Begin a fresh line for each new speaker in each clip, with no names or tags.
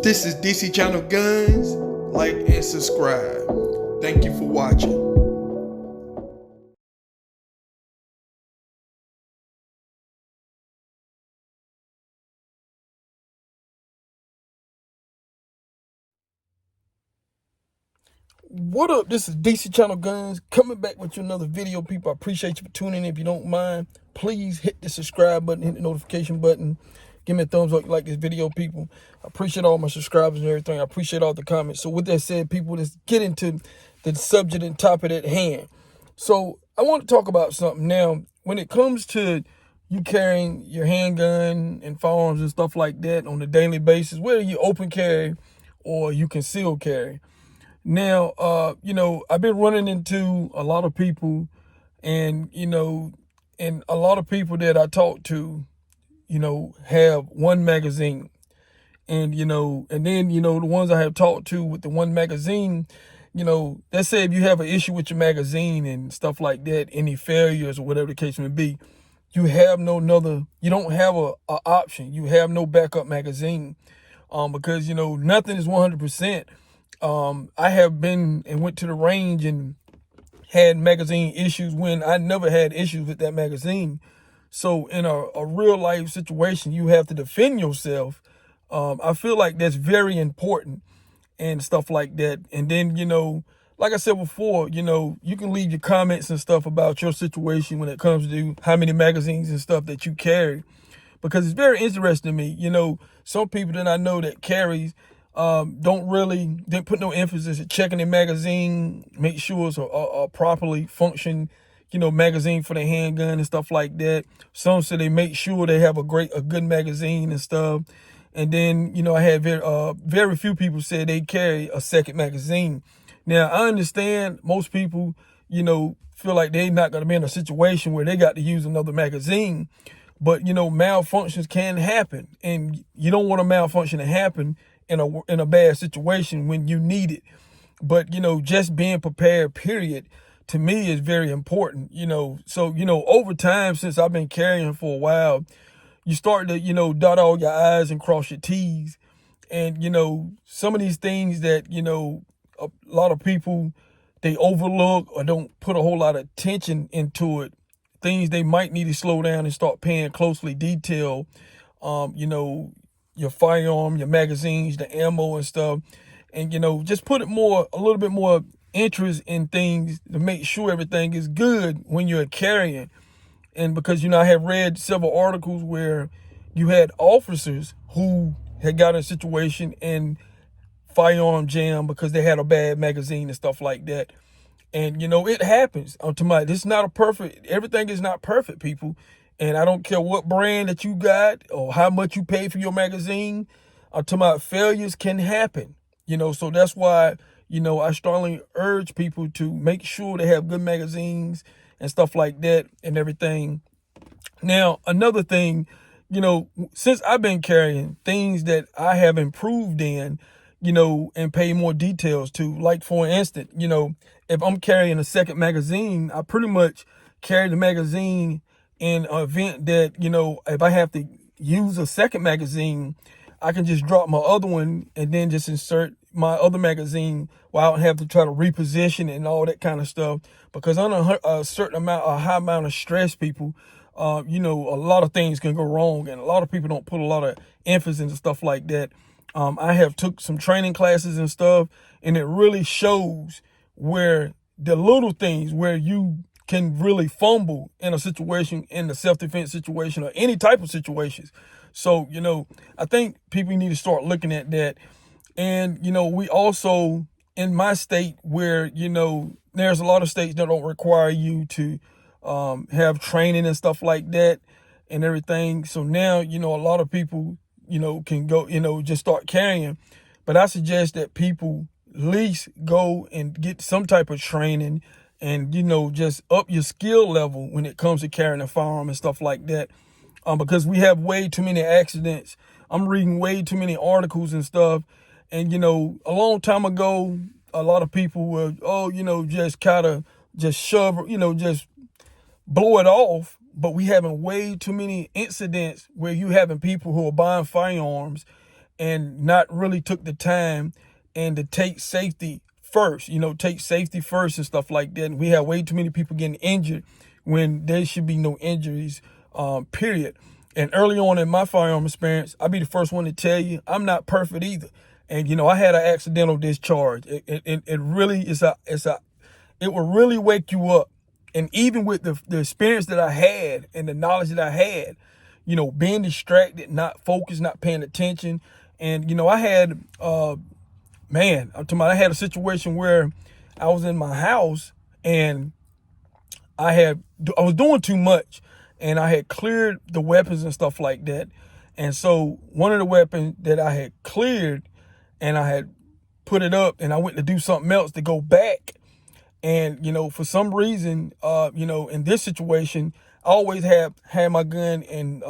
This is DC Channel Guns. Like and subscribe. Thank you for watching. What up? This is DC Channel Guns coming back with you another video, people. I appreciate you for tuning in. If you don't mind, please hit the subscribe button, hit the notification button. Give me a thumbs up if you like this video, people. I appreciate all my subscribers and everything. I appreciate all the comments. So with that said, people, let's get into the subject and topic at hand. So I want to talk about something now. When it comes to you carrying your handgun and firearms and stuff like that on a daily basis, whether you open carry or you conceal carry. Now, I've been running into a lot of people and a lot of people that I talk to, have one magazine. And then, the ones I have talked to with the one magazine, let's say if you have an issue with your magazine and stuff like that, any failures or whatever the case may be, you don't have a option. You have no backup magazine, because, nothing is 100%. I have been and went to the range and had magazine issues when I never had issues with that magazine. So in a real life situation, you have to defend yourself. I feel like that's very important and stuff like that. And then, like I said before, you can leave your comments and stuff about your situation when it comes to how many magazines and stuff that you carry, because it's very interesting to me. Some people that I know that carries didn't put no emphasis at checking their magazine, make sure it's a properly function, magazine for the handgun and stuff like that. Some say they make sure they have a good magazine and stuff. And then, I had very few people say they carry a second magazine. Now, I understand most people, feel like they're not going to be in a situation where they got to use another magazine. But, malfunctions can happen, and you don't want a malfunction to happen in a bad situation when you need it. But, just being prepared, period, to me is very important, So, over time, since I've been carrying for a while, you start to, dot all your I's and cross your T's. And, some of these things that, a lot of people, they overlook or don't put a whole lot of attention into it, things they might need to slow down and start paying closely detail, your firearm, your magazines, the ammo and stuff. And, just put a little bit more interest in things to make sure everything is good when you're carrying. And because, I have read several articles where you had officers who had got in a situation and firearm jam because they had a bad magazine and stuff like that. And, it happens. Everything is not perfect, people. And I don't care what brand that you got or how much you pay for your magazine. Failures can happen, so that's why, I strongly urge people to make sure they have good magazines and stuff like that and everything. Now, another thing, since I've been carrying, things that I have improved in, and pay more details to, like, for instance, if I'm carrying a second magazine, I pretty much carry the magazine in an event that, if I have to use a second magazine, I can just drop my other one and then just insert my other magazine while I don't have to try to reposition it and all that kind of stuff. Because under a high amount of stress, people, a lot of things can go wrong, and a lot of people don't put a lot of emphasis into stuff like that. I have took some training classes and stuff, and it really shows where the little things where you can really fumble in a situation, in the self-defense situation or any type of situations. So, I think people need to start looking at that. And, we also, in my state where, there's a lot of states that don't require you to have training and stuff like that and everything. So now, a lot of people, can go, just start carrying. But I suggest that people at least go and get some type of training and, just up your skill level when it comes to carrying a firearm and stuff like that. Because we have way too many accidents. I'm reading way too many articles and stuff. And, a long time ago, a lot of people were, just kind of just shove, just blow it off. But we having way too many incidents where you having people who are buying firearms and not really took the time and to take safety first, take safety first and stuff like that. And we have way too many people getting injured when there should be no injuries, period. And early on in my firearm experience, I'll be the first one to tell you, I'm not perfect either. And, I had an accidental discharge. It really is it will really wake you up. And even with the experience that I had and the knowledge that I had, being distracted, not focused, not paying attention. And, I had, I'm talking about, I had a situation where I was in my house and I was doing too much, and I had cleared the weapons and stuff like that. And so one of the weapons that I had cleared and I had put it up, and I went to do something else to go back. And, for some reason, in this situation, I always had my gun and,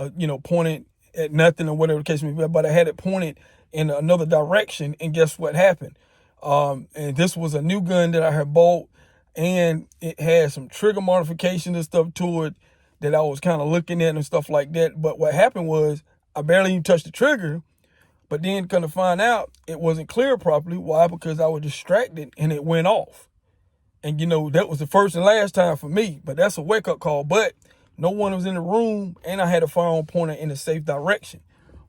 pointed at nothing or whatever the case may be, but I had it pointed in another direction. And guess what happened? And this was a new gun that I had bought, and it had some trigger modifications and stuff to it that I was kind of looking at and stuff like that. But what happened was I barely even touched the trigger, but then gonna find out it wasn't cleared properly. Why? Because I was distracted and it went off. And, that was the first and last time for me, but that's a wake-up call. But no one was in the room, and I had a firearm pointer in a safe direction.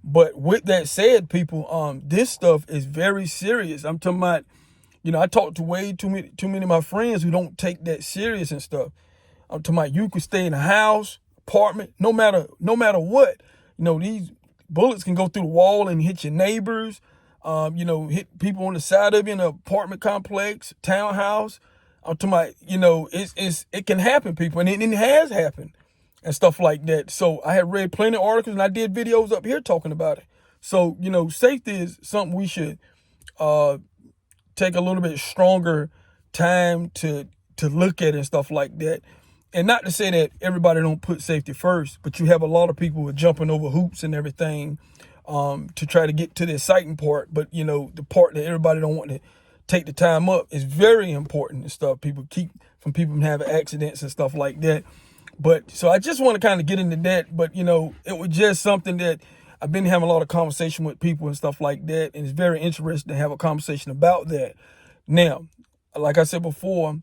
But with that said, people, this stuff is very serious. I'm talking about, I talk to way too many of my friends who don't take that serious and stuff. I'm talking about you could stay in a house, apartment, no matter what. These bullets can go through the wall and hit your neighbors, hit people on the side of you in an apartment complex, townhouse. I'm talking about, it can happen, people, and it has happened and stuff like that. So I had read plenty of articles, and I did videos up here talking about it. So, safety is something we should take a little bit stronger time to look at and stuff like that. And not to say that everybody don't put safety first, but you have a lot of people who are jumping over hoops and everything to try to get to the exciting part. But, the part that everybody don't want to take the time up is very important and stuff. People keep from having accidents and stuff like that. But so I just want to kind of get into that. But, it was just something that I've been having a lot of conversation with people and stuff like that. And it's very interesting to have a conversation about that. Now, like I said before,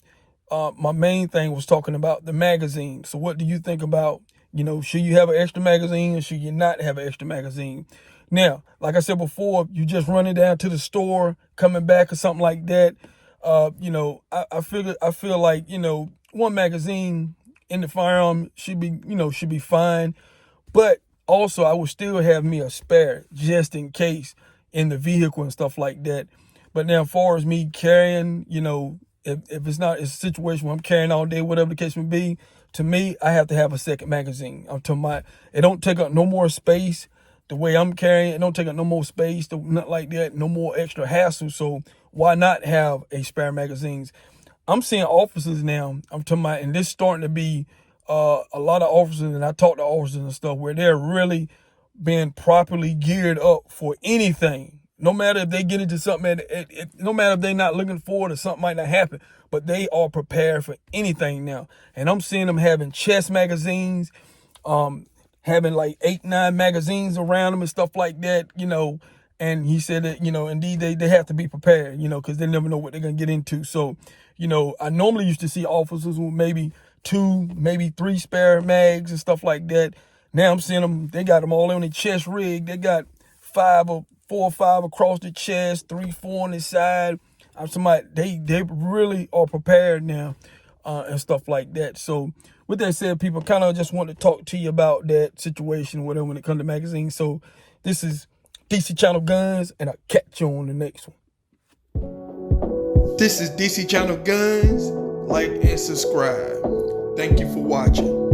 my main thing was talking about the magazine. So what do you think about, should you have an extra magazine or should you not have an extra magazine? Now, like I said before, you just running down to the store, coming back or something like that. I feel like, one magazine in the firearm should be fine. But also I would still have me a spare just in case in the vehicle and stuff like that. But now as far as me carrying, if it's not a situation where I'm carrying all day, whatever the case may be, to me, I have to have a second magazine. I'm talking about, it don't take up no more space. The way I'm carrying it don't take up no more space, not like that, no more extra hassle. So why not have a spare magazines? I'm seeing officers now, I'm talking about, and this starting to be a lot of officers, and I talk to officers and stuff, where they're really being properly geared up for anything. No matter if they get into something, no matter if they're not looking forward or something might not happen, but they are prepared for anything now. And I'm seeing them having chest magazines, having like 8, 9 magazines around them and stuff like that, and he said that, indeed they have to be prepared, because they never know what they're going to get into. So, I normally used to see officers with maybe 2, maybe 3 spare mags and stuff like that. Now I'm seeing them, they got them all on the chest rig. They got 4 or 5 across the chest, 3, 4 on the side. I'm somebody, they really are prepared now and stuff like that. So with that said, people, kind of just want to talk to you about that situation, whatever, when it comes to magazines. So this is DC Channel Guns, and I'll catch you on the next one. This is DC Channel Guns. Like and subscribe. Thank you for watching.